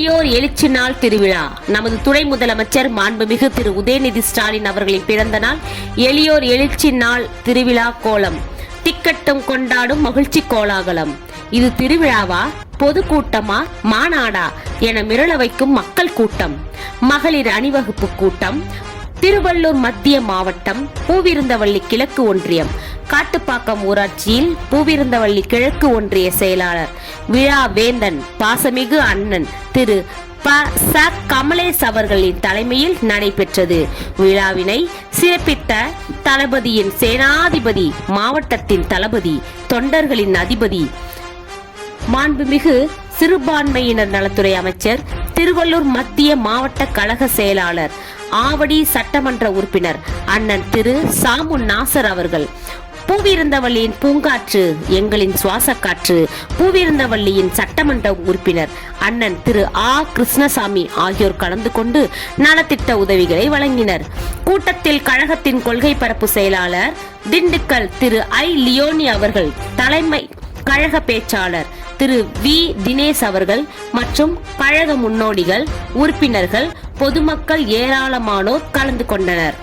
எளியோர் எழுச்சி நாள் திருவிழா. நமது துணை முதலமைச்சர் மாண்புமிகு திரு உதயநிதி ஸ்டாலின் அவர்களின் பிறந்த நாள் எளியோர் எழுச்சி நாள் திருவிழா கோலம். திக்கட்டும் கொண்டாடும் மகிழ்ச்சி கோலாகலம். இது திருவிழாவா, பொதுக்கூட்டமா, மாநாடா என மிரள வைக்கும் மக்கள் கூட்டம். மகளிர் அணிவகுப்பு கூட்டம். திருவள்ளூர் மத்திய மாவட்டம் பூவிருந்தவள்ளி கிழக்கு ஒன்றியம் காட்டுப்பாக்கம் ஊராட்சியில் பூவிருந்தவள்ளி கிழக்கு ஒன்றிய செயலாளர் விழா வேந்தன் பாசமிகு அண்ணன் திரு ப. கமலேஷ் அவர்களின் தலைமையில் நடைபெற்றது. விழாவினை சிறப்பித்த தளபதியின் சேனாதிபதி, மாவட்டத்தின் தளபதி, தொண்டர்களின் அதிபதி, மாண்புமிகு சிறுபான்மையினர் நலத்துறை அமைச்சர், திருவள்ளூர் மத்திய மாவட்ட கழக செயலாளர், ஆவடி சட்டமன்ற உறுப்பினர் அண்ணன் திரு சாமு நாசர் அவர்கள், பூவிருந்தவள்ளியின் பூங்காற்று எங்களின் சுவாச காற்று பூவிருந்தவள்ளியின் சட்டமன்ற உறுப்பினர் அண்ணன் திரு ஆ. கிருஷ்ணசாமி ஆகியோர் கலந்து கொண்டு நலத்திட்ட உதவிகளை வழங்கினர். கூட்டத்தில் கழகத்தின் கொள்கை பரப்பு செயலாளர் திண்டுக்கல் திரு ஐ. லியோனி அவர்கள், தலைமை கழக பேச்சாளர் திரு வி. தினேஷ் அவர்கள் மற்றும் கழக முன்னோடிகள், உறுப்பினர்கள், பொதுமக்கள் ஏராளமானோர் கலந்து கொண்டனர்.